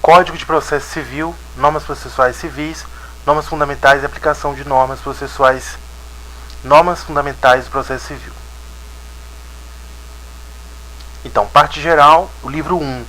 Código de Processo Civil, normas processuais civis, normas fundamentais e aplicação de normas processuais, normas fundamentais do processo civil. Então, parte geral, o livro 1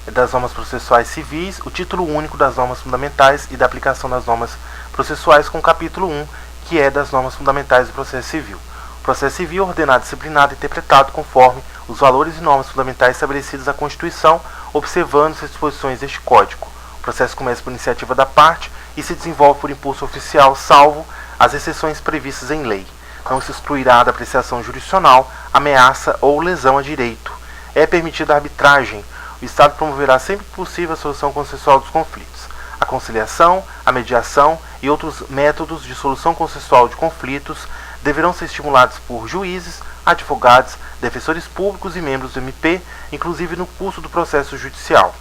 é das normas processuais civis, o título único das normas fundamentais e da aplicação das normas processuais, com o capítulo 1, que é das normas fundamentais do processo civil. O processo civil é ordenado, disciplinado e interpretado conforme os valores e normas fundamentais estabelecidos na Constituição, observando as disposições deste Código. O processo começa por iniciativa da parte e se desenvolve por impulso oficial, salvo as exceções previstas em lei. Não se excluirá da apreciação jurisdicional ameaça ou lesão a direito. É permitida a arbitragem. O Estado promoverá sempre que possível a solução consensual dos conflitos. A conciliação, a mediação e outros métodos de solução consensual de conflitos deverão ser estimulados por juízes, advogados, defensores públicos e membros do MP, inclusive no curso do processo judicial.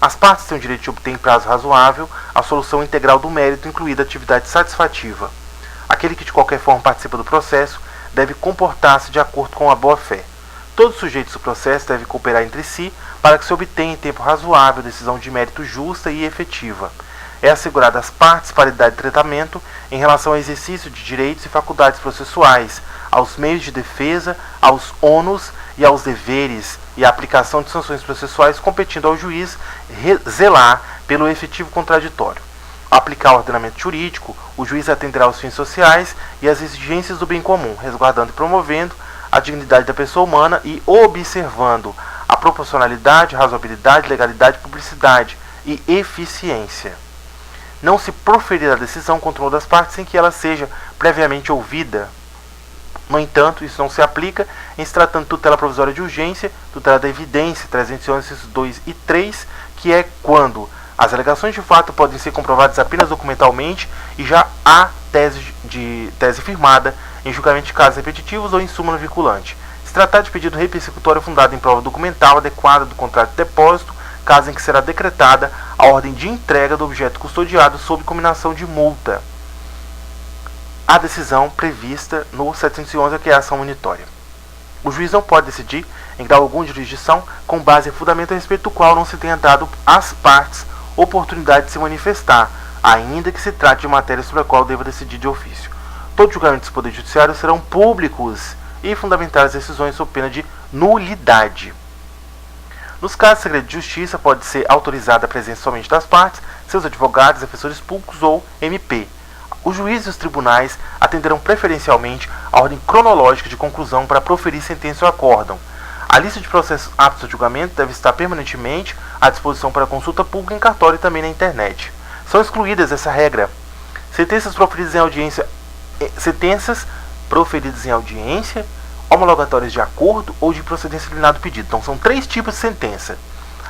As partes têm o direito de obter em prazo razoável a solução integral do mérito, incluída a atividade satisfativa. Aquele que de qualquer forma participa do processo deve comportar-se de acordo com a boa-fé. Todos os sujeitos do processo devem cooperar entre si para que se obtenha em tempo razoável decisão de mérito justa e efetiva. É assegurada às partes paridade de tratamento em relação ao exercício de direitos e faculdades processuais, aos meios de defesa, aos ônus e aos deveres e à aplicação de sanções processuais, competindo ao juiz zelar pelo efetivo contraditório. Ao aplicar o ordenamento jurídico, o juiz atenderá aos fins sociais e às exigências do bem comum, resguardando e promovendo a dignidade da pessoa humana e observando a proporcionalidade, razoabilidade, legalidade, publicidade e eficiência. Não se proferirá a decisão contra uma das partes sem que ela seja previamente ouvida. No entanto, isso não se aplica em se tratando de tutela provisória de urgência, tutela da evidência, 311, 2 e 3, que é quando as alegações de fato podem ser comprovadas apenas documentalmente e já há tese firmada em julgamento de casos repetitivos ou em súmula vinculante. Se tratar de pedido repersecutório fundado em prova documental adequada do contrato de depósito, caso em que será decretada a ordem de entrega do objeto custodiado sob cominação de multa. A decisão prevista no 711 é a ação monitória. O juiz não pode decidir em grau algum de jurisdição com base em fundamento a respeito do qual não se tenha dado às partes oportunidade de se manifestar, ainda que se trate de matéria sobre a qual deva decidir de ofício. Todos os julgamentos do Poder Judiciário serão públicos e fundamentais as decisões sob pena de nulidade. Nos casos de segredo de justiça, pode ser autorizada a presença somente das partes, seus advogados, defensores públicos ou MP. Os juízes e os tribunais atenderão preferencialmente a ordem cronológica de conclusão para proferir sentença ou acórdão. A lista de processos aptos a julgamento deve estar permanentemente à disposição para consulta pública em cartório e também na internet. São excluídas dessa regra sentenças proferidas em audiência, homologatórias de acordo ou de procedência liminar do pedido. Então são 3 tipos de sentença: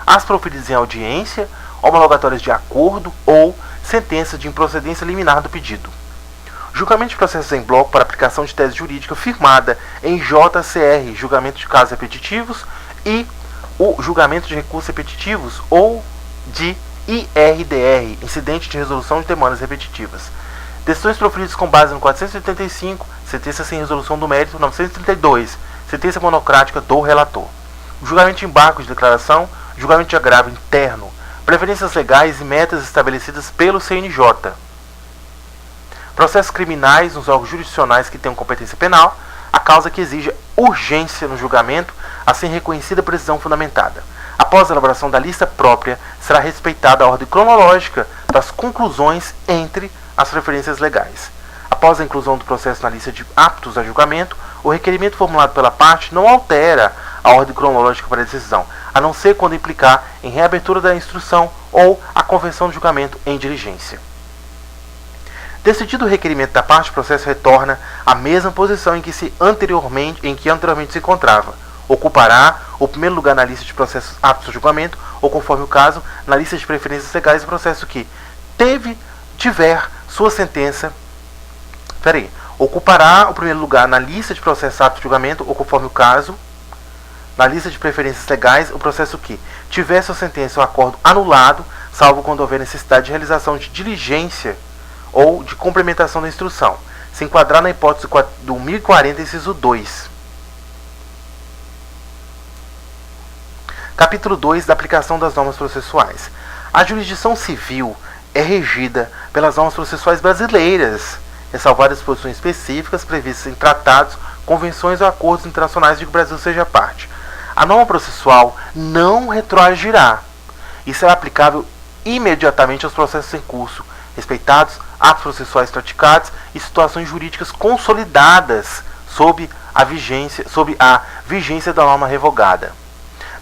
as proferidas em audiência, homologatórias de acordo ou sentença de improcedência liminar do pedido. Julgamento de processos em bloco para aplicação de tese jurídica firmada em JCR, julgamento de casos repetitivos, e o julgamento de recursos repetitivos ou de IRDR, incidente de resolução de demandas repetitivas. Decisões proferidas com base no 485, sentença sem resolução do mérito, 932, sentença monocrática do relator. Julgamento de embargo de declaração, julgamento de agravo interno, preferências legais e metas estabelecidas pelo CNJ. Processos criminais nos órgãos jurisdicionais que tenham competência penal, a causa que exija urgência no julgamento, assim reconhecida precisão fundamentada. Após a elaboração da lista própria, será respeitada a ordem cronológica das conclusões entre as preferências legais. Após a inclusão do processo na lista de aptos a julgamento, o requerimento formulado pela parte não altera a ordem cronológica para a decisão, a não ser quando implicar em reabertura da instrução ou a conversão do julgamento em diligência. Decidido o requerimento da parte, o processo retorna à mesma posição em que anteriormente se encontrava. Ocupará o primeiro lugar na lista de processos aptos a julgamento, ou, conforme o caso, na lista de preferências legais do processo que tiver sua sentença. Ocupará o primeiro lugar na lista de processos aptos a julgamento, ou, conforme o caso, na lista de preferências legais, o processo que tiver sua sentença ou acordo anulado, salvo quando houver necessidade de realização de diligência ou de complementação da instrução, se enquadrar na hipótese do 1040, inciso 2. Capítulo 2 da aplicação das normas processuais. A jurisdição civil é regida pelas normas processuais brasileiras, ressalvadas disposições específicas previstas em tratados, convenções ou acordos internacionais de que o Brasil seja parte. A norma processual não retroagirá e será aplicável imediatamente aos processos em curso, respeitados atos processuais praticados e situações jurídicas consolidadas sob a vigência da norma revogada.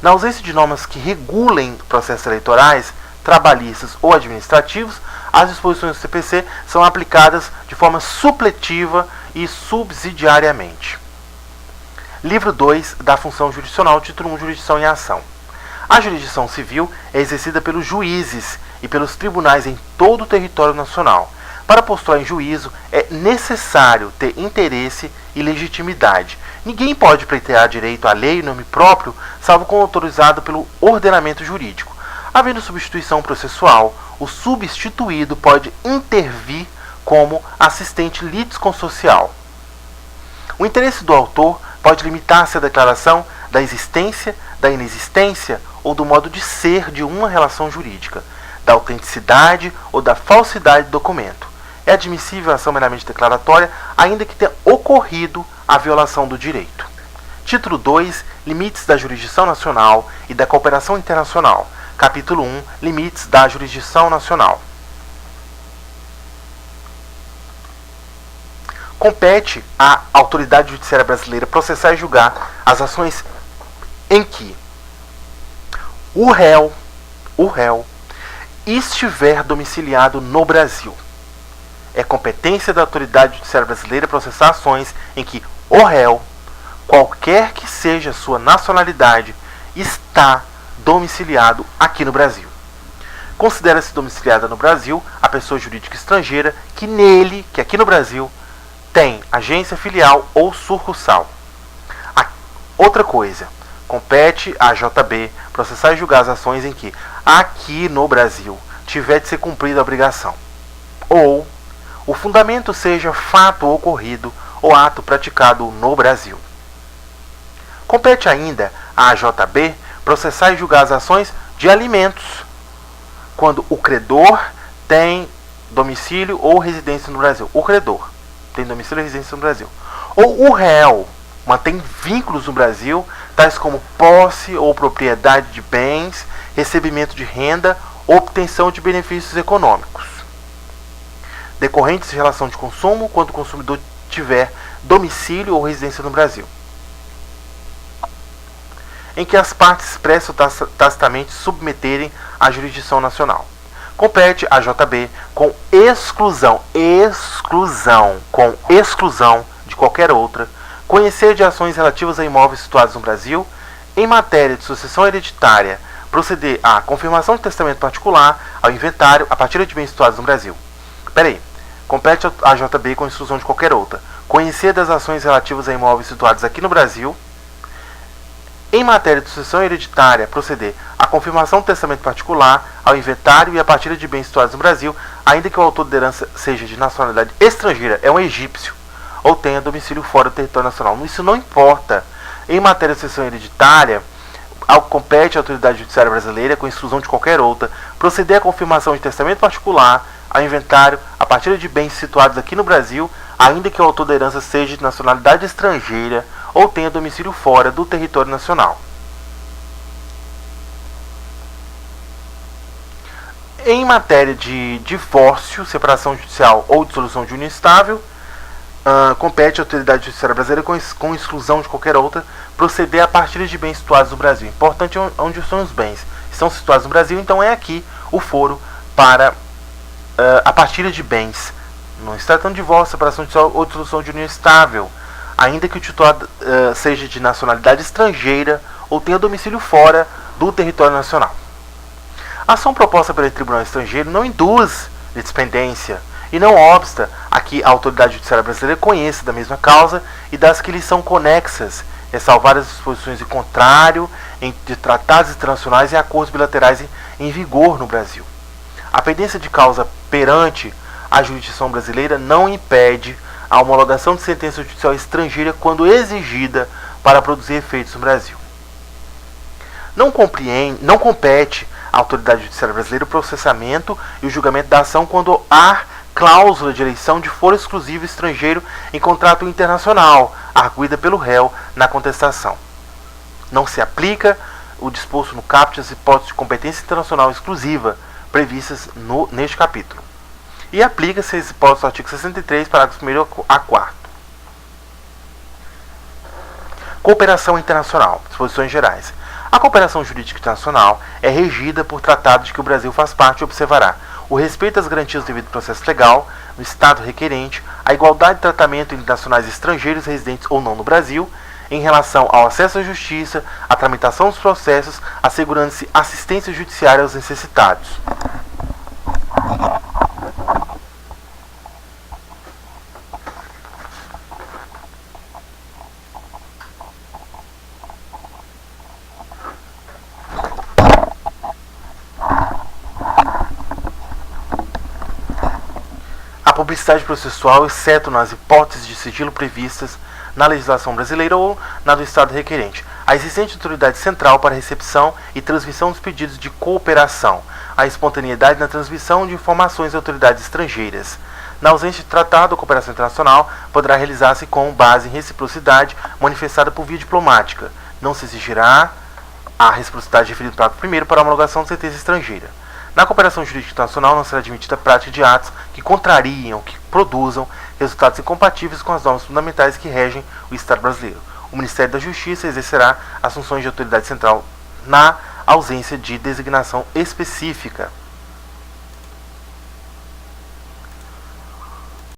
Na ausência de normas que regulem processos eleitorais, trabalhistas ou administrativos, as disposições do CPC são aplicadas de forma supletiva e subsidiariamente. Livro 2 da Função Jurisdicional, título 1, Jurisdição em Ação. A jurisdição civil é exercida pelos juízes e pelos tribunais em todo o território nacional. Para postular em juízo, é necessário ter interesse e legitimidade. Ninguém pode pleitear direito à lei em nome próprio, salvo quando autorizado pelo ordenamento jurídico. Havendo substituição processual, o substituído pode intervir como assistente litisconsocial. O interesse do autor pode limitar-se à declaração da existência, da inexistência ou do modo de ser de uma relação jurídica, da autenticidade ou da falsidade do documento. É admissível a ação meramente declaratória, ainda que tenha ocorrido a violação do direito. Título 2. Limites da jurisdição nacional e da cooperação internacional. Capítulo 1. Limites da jurisdição nacional. Compete à autoridade judiciária brasileira processar e julgar as ações em que o réu estiver domiciliado no Brasil. É competência da autoridade judiciária brasileira processar ações em que o réu, qualquer que seja a sua nacionalidade, está domiciliado aqui no Brasil. Considera-se domiciliada no Brasil a pessoa jurídica estrangeira que aqui no Brasil, tem agência filial ou sucursal. Outra coisa, compete à JB processar e julgar as ações em que aqui no Brasil tiver de ser cumprida a obrigação, ou o fundamento seja fato ocorrido ou ato praticado no Brasil. Compete ainda à JB processar e julgar as ações de alimentos, quando o credor tem domicílio ou residência no Brasil. O credor tem domicílio e residência no Brasil. Ou o réu mantém vínculos no Brasil, tais como posse ou propriedade de bens, recebimento de renda ou obtenção de benefícios econômicos decorrentes de relação de consumo, quando o consumidor tiver domicílio ou residência no Brasil, em que as partes expressam tacitamente submeterem à jurisdição nacional. Compete à JB com exclusão de qualquer outra, conhecer de ações relativas a imóveis situados no Brasil, em matéria de sucessão hereditária, proceder à confirmação de testamento particular, ao inventário, a partilha de bens situados no Brasil. Compete à JB com exclusão de qualquer outra, conhecer das ações relativas a imóveis situados aqui no Brasil, em matéria de sucessão hereditária, proceder à confirmação do testamento particular, ao inventário e à partilha de bens situados no Brasil, ainda que o autor da herança seja de nacionalidade estrangeira, é um egípcio, ou tenha domicílio fora do território nacional. Isso não importa. Em matéria de sucessão hereditária, compete à autoridade judiciária brasileira, com exclusão de qualquer outra, proceder à confirmação de testamento particular, ao inventário, a partilha de bens situados aqui no Brasil, ainda que o autor da herança seja de nacionalidade estrangeira ou tenha domicílio fora do território nacional. Em matéria de divórcio, separação judicial ou dissolução de união estável, compete à autoridade judiciária brasileira, com exclusão de qualquer outra, proceder à partilha de bens situados no Brasil. Importante onde estão os bens. Estão situados no Brasil, então é aqui o foro para a partilha de bens. Não está tratando de divórcio, separação judicial ou dissolução de união estável, ainda que o titular seja de nacionalidade estrangeira ou tenha domicílio fora do território nacional. A ação proposta pelo tribunal estrangeiro não induz litispendência e não obsta a que a autoridade judiciária brasileira conheça da mesma causa e das que lhe são conexas, ressalvar as disposições em contrário de tratados internacionais e acordos bilaterais em vigor no Brasil. A pendência de causa perante a jurisdição brasileira não impede a homologação de sentença judicial estrangeira quando exigida para produzir efeitos no Brasil. Não compete a autoridade judiciária brasileira o processamento e o julgamento da ação quando há cláusula de eleição de foro exclusivo estrangeiro em contrato internacional, arguida pelo réu na contestação. Não se aplica o disposto no caput às hipóteses de competência internacional exclusiva previstas neste capítulo. E aplica-se as hipóteses do artigo 63, parágrafos 1º a 4º. Cooperação internacional. Disposições gerais. A cooperação jurídica internacional é regida por tratados de que o Brasil faz parte e observará o respeito às garantias do devido processo legal no Estado requerente, a igualdade de tratamento entre nacionais estrangeiros residentes ou não no Brasil, em relação ao acesso à justiça, à tramitação dos processos, assegurando-se assistência judiciária aos necessitados. A publicidade processual, exceto nas hipóteses de sigilo previstas na legislação brasileira ou na do Estado requerente. A existência de autoridade central para recepção e transmissão dos pedidos de cooperação. A espontaneidade na transmissão de informações a autoridades estrangeiras. Na ausência de tratado, a cooperação internacional poderá realizar-se com base em reciprocidade manifestada por via diplomática. Não se exigirá a reciprocidade referida no parágrafo 1º para a homologação de sentença estrangeira. Na cooperação jurídica internacional não será admitida a prática de atos que contrariem ou que produzam resultados incompatíveis com as normas fundamentais que regem o Estado brasileiro. O Ministério da Justiça exercerá as funções de autoridade central na ausência de designação específica.